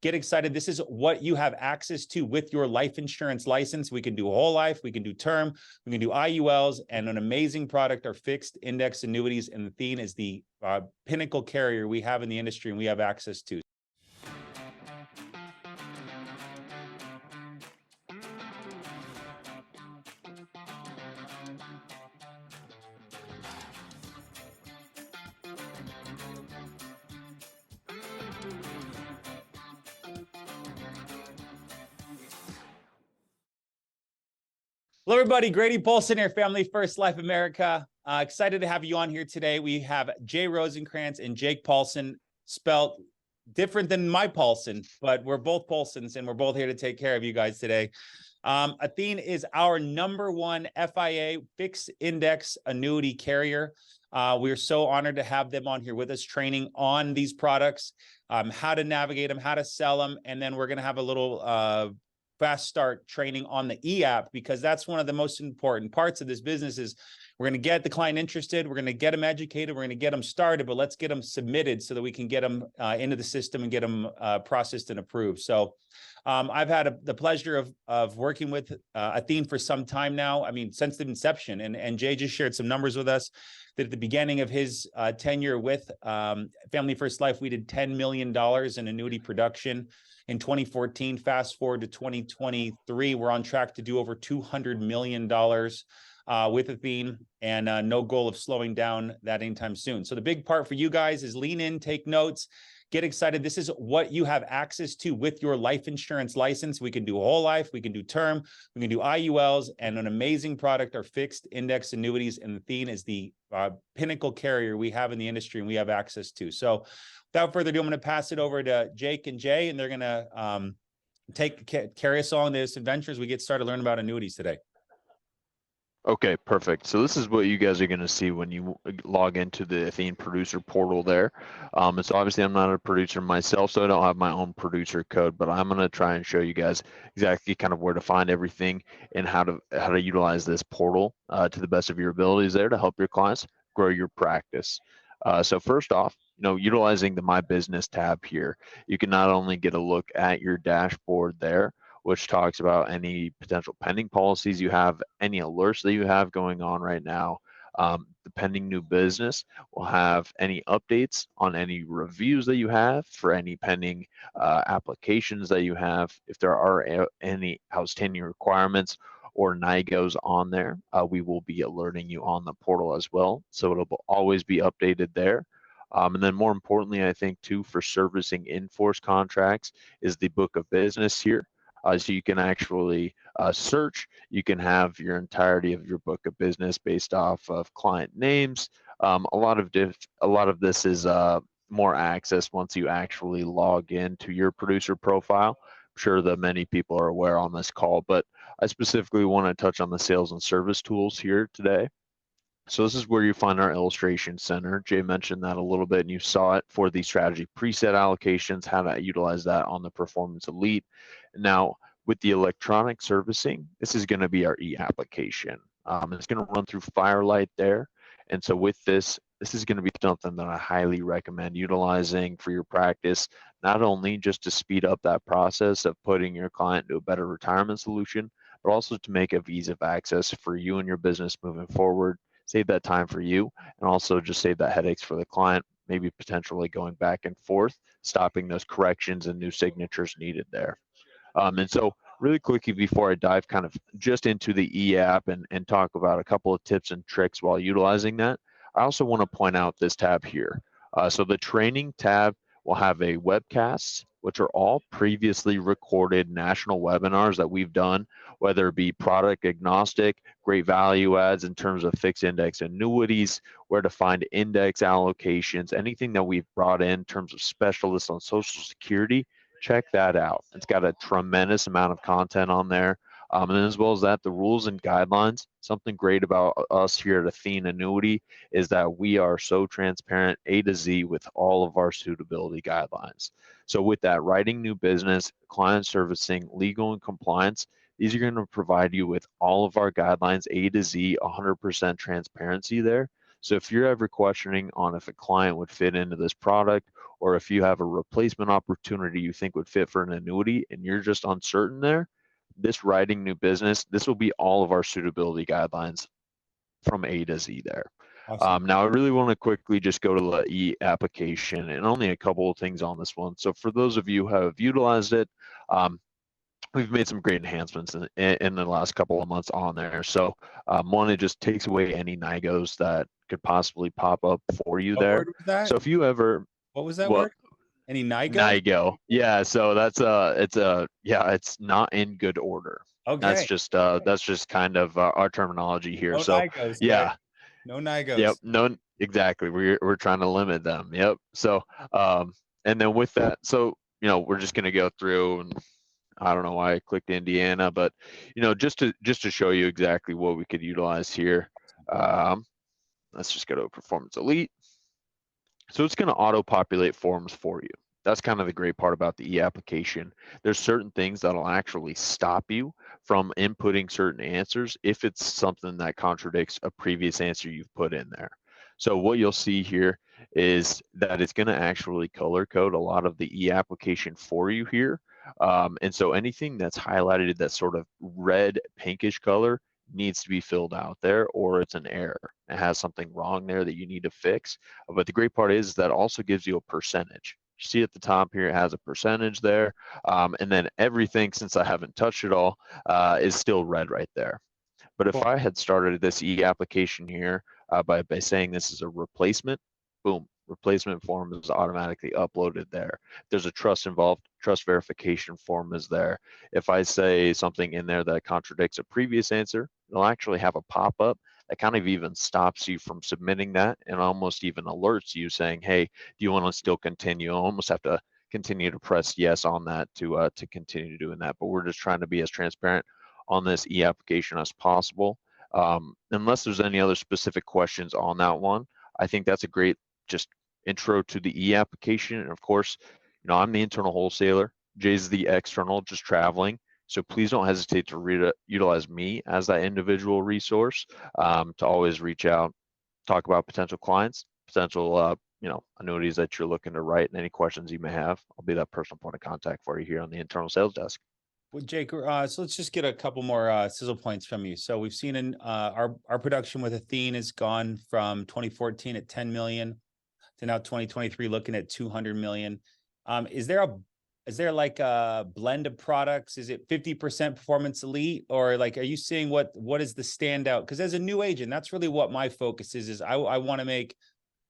Get excited. This is what you have access to with your life insurance license. We can do whole life, we can do term, we can do IULs, and an amazing product are fixed index annuities. And Athene is the pinnacle carrier we have in the industry and we have access to. Hello, everybody. Grady Paulsen here, Family First Life America. Excited to have you on here today. We have Jay Rosenkrantz and Jake Paulsen, spelled different than my Paulsen, but we're both Paulsens, and we're both here to take care of you guys today. Athene is our #1 FIA fixed index annuity carrier. We're so honored to have them on here with us, training on these products, how to navigate them, how to sell them, and then we're going to have a little fast start training on the e-app, because that's one of the most important parts of this business. Is we're going to get the client interested, we're going to get them educated, we're going to get them started, but let's get them submitted so that we can get them into the system and get them processed and approved. So I've had the pleasure of working with Athene for some time now. I mean, since the inception, and Jay just shared some numbers with us that at the beginning of his tenure with Family First Life, we did $10 million in annuity production in 2014. Fast forward to 2023, we're on track to do over $200 million with Athene, and no goal of slowing down that anytime soon. So the big part for you guys is lean in, take notes, get excited. This is what you have access to with your life insurance license. We can do whole life, we can do term, we can do IULs, and an amazing product are fixed index annuities. And Athene is the pinnacle carrier we have in the industry and we have access to. So without further ado, I'm going to pass it over to Jake and Jay, and they're going to carry us on this adventure as we get started learning about annuities today. Okay, perfect. So this is what you guys are going to see when you log into the Athene producer portal there. And so obviously I'm not a producer myself, so I don't have my own producer code, but I'm going to try and show you guys exactly kind of where to find everything and how to utilize this portal to the best of your abilities there to help your clients grow your practice. So first off, utilizing the My Business tab here, you can not only get a look at your dashboard there, which talks about any potential pending policies you have, any alerts that you have going on right now. The pending new business will have any updates on any reviews that you have for any pending applications that you have. If there are any outstanding requirements or NIGOs on there, we will be alerting you on the portal as well. So it'll always be updated there. And then more importantly, I think too, for servicing in-force contracts is the book of business here. So you can actually search, you can have your entirety of your book of business based off of client names. A lot of this is more access once you actually log into your producer profile. I'm sure that many people are aware on this call, but I specifically want to touch on the sales and service tools here today. So this is where you find our illustration center. Jay mentioned that a little bit, and you saw it for the strategy preset allocations, how to utilize that on the Performance Elite. Now, with the electronic servicing, this is going to be our e-application. It's going to run through Firelight there. And so with this is going to be something that I highly recommend utilizing for your practice, not only just to speed up that process of putting your client into a better retirement solution, but also to make it ease of access for you and your business moving forward. Save that time for you, and also just save that headaches for the client, maybe potentially going back and forth, stopping those corrections and new signatures needed there. And so really quickly before I dive kind of just into the e-app and talk about a couple of tips and tricks while utilizing that, I also want to point out this tab here. So the training tab will have a webcast, which are all previously recorded national webinars that we've done, whether it be product agnostic, great value adds in terms of fixed index annuities, where to find index allocations, anything that we've brought in terms of specialists on Social Security, check that out. It's got a tremendous amount of content on there. And then as well as that, the rules and guidelines. Something great about us here at Athene Annuity is that we are so transparent A to Z with all of our suitability guidelines. So with that, writing new business, client servicing, legal and compliance, these are going to provide you with all of our guidelines A to Z, 100% transparency there. So if you're ever questioning on if a client would fit into this product, or if you have a replacement opportunity you think would fit for an annuity and you're just uncertain there, this writing new business, this will be all of our suitability guidelines from A to Z there. Awesome. Now, I really want to quickly just go to the e-application and only a couple of things on this one. So for those of you who have utilized it, we've made some great enhancements in the last couple of months on there. So one, it just takes away any NIGOs that could possibly pop up for you What there. word was that? So if you ever, What was that what, word? Any NIGO? NIGO, yeah, so it's not in good order. Okay. That's just kind of our terminology here. No So NIGOs, guys. yeah, No yep, NIGOs. no, exactly. We're trying to limit them. Yep. So and then with that, so we're just gonna go through, and I don't know why I clicked Indiana, but just to show you exactly what we could utilize here. Let's just go to Performance Elite. So it's going to auto-populate forms for you. That's kind of the great part about the e-application. There's certain things that'll actually stop you from inputting certain answers if it's something that contradicts a previous answer you've put in there. So what you'll see here is that it's going to actually color code a lot of the e-application for you here. And so anything that's highlighted that sort of red pinkish color needs to be filled out there, or it's an error. It has something wrong there that you need to fix. But the great part is that also gives you a percentage. You see at the top here, it has a percentage there. And then everything, since I haven't touched it all, is still red right there. But if Cool. I had started this e-application here by saying this is a replacement, boom, replacement form is automatically uploaded there. If there's a trust involved, trust verification form is there. If I say something in there that contradicts a previous answer, it'll actually have a pop-up that kind of even stops you from submitting that and almost even alerts you saying, hey, do you want to still continue? I almost have to continue to press yes on that to continue doing that. But we're just trying to be as transparent on this e-application as possible. Unless there's any other specific questions on that one, I think that's a great just intro to the e-application. And of course, I'm the internal wholesaler. Jay's the external, just traveling. So please don't hesitate to utilize me as that individual resource to always reach out, talk about potential clients, potential annuities that you're looking to write, and any questions you may have. I'll be that personal point of contact for you here on the internal sales desk. Well, Jake, so let's just get a couple more sizzle points from you. So we've seen in our production with Athene has gone from 2014 at 10 million to now 2023 looking at 200 million. Is there like a blend of products? Is it 50% Performance Elite, or like are you seeing what is the standout? Because as a new agent, that's really what my focus is I want to make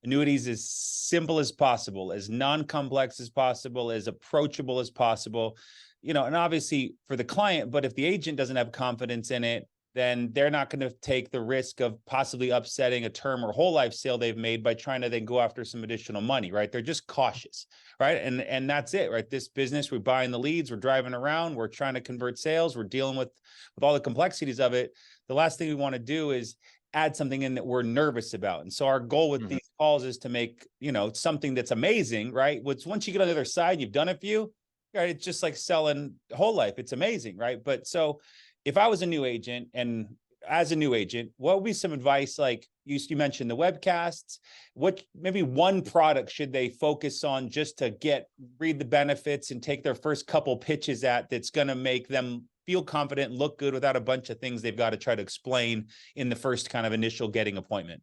annuities as simple as possible, as non-complex as possible, as approachable as possible. And obviously for the client, but if the agent doesn't have confidence in it, then they're not going to take the risk of possibly upsetting a term or whole life sale they've made by trying to then go after some additional money, right? They're just cautious, right? And that's it, right? This business, we're buying the leads, we're driving around, we're trying to convert sales, we're dealing with all the complexities of it. The last thing we want to do is add something in that we're nervous about. And so our goal with these calls is to make, something that's amazing, right? Once you get on the other side, you've done a few, right? It's just like selling whole life. It's amazing, right? But so if I was a new agent, and as a new agent, what would be some advice? Like you mentioned the webcasts, what maybe one product should they focus on just to read the benefits and take their first couple pitches at that's going to make them feel confident and look good without a bunch of things they've got to try to explain in the first kind of initial getting appointment?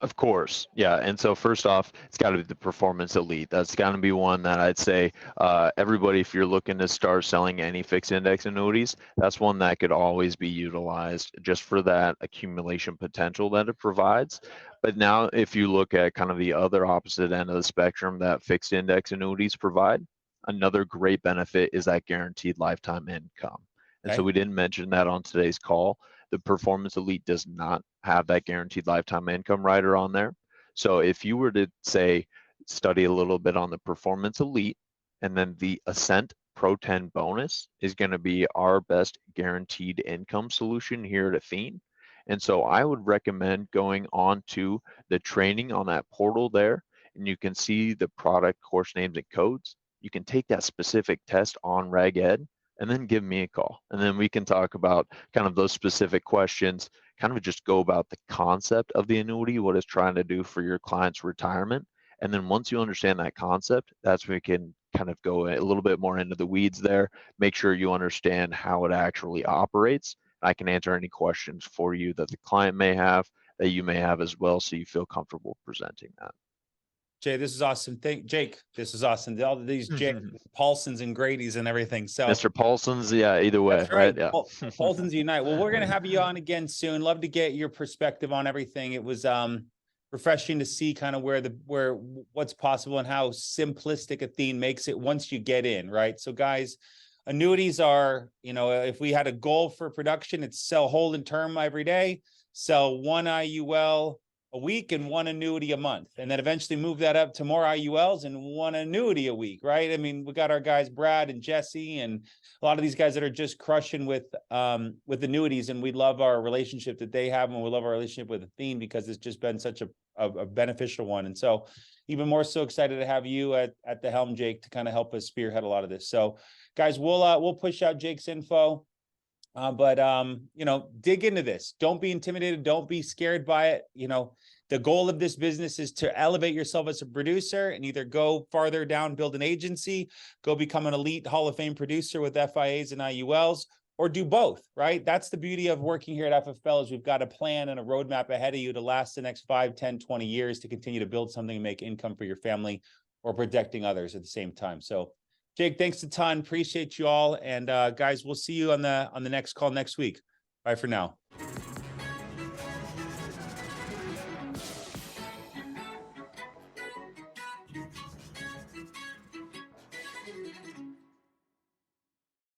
Of course, yeah. And so first off, it's got to be the Performance Elite. That's got to be one that I'd say everybody, if you're looking to start selling any fixed index annuities, that's one that could always be utilized just for that accumulation potential that it provides. But now if you look at kind of the other opposite end of the spectrum that fixed index annuities provide, another great benefit is that guaranteed lifetime income. And so we didn't mention that on today's call. The Performance Elite does not have that guaranteed lifetime income rider on there. So if you were to say, study a little bit on the Performance Elite, and then the Ascent Pro 10 bonus is going to be our best guaranteed income solution here at Athene. And so I would recommend going on to the training on that portal there, and you can see the product course names and codes. You can take that specific test on Reg Ed, and then give me a call. And then we can talk about kind of those specific questions, kind of just go about the concept of the annuity, what it's trying to do for your client's retirement. And then once you understand that concept, that's when we can kind of go a little bit more into the weeds there, make sure you understand how it actually operates. I can answer any questions for you that the client may have, that you may have as well, so you feel comfortable presenting that. Jay, this is awesome. Jake, this is awesome. All of these Paulsens and Grady's and everything. So Mr. Paulsen's, yeah, either way, that's right. Yeah. Paulsens unite. Well, we're gonna have you on again soon. Love to get your perspective on everything. It was refreshing to see kind of where what's possible and how simplistic Athene makes it once you get in, right? So guys, annuities are, if we had a goal for production, it's sell hold and term every day, sell one IUL a week and one annuity a month, and then eventually move that up to more IULs and one annuity a week, right? I mean, we got our guys Brad and Jesse and a lot of these guys that are just crushing with annuities, and we love our relationship that they have, and we love our relationship with Athene because it's just been such a beneficial one. And so even more so excited to have you at the helm, Jake, to kind of help us spearhead a lot of this. So guys, we'll push out Jake's info. Dig into this. Don't be intimidated. Don't be scared by it. The goal of this business is to elevate yourself as a producer and either go farther down, build an agency, go become an elite Hall of Fame producer with FIAs and IULs, or do both, right? That's the beauty of working here at FFL is we've got a plan and a roadmap ahead of you to last the next 5, 10, 20 years to continue to build something and make income for your family or protecting others at the same time. So Jake, thanks a ton. Appreciate you all. And guys, we'll see you on the next call next week. Bye for now.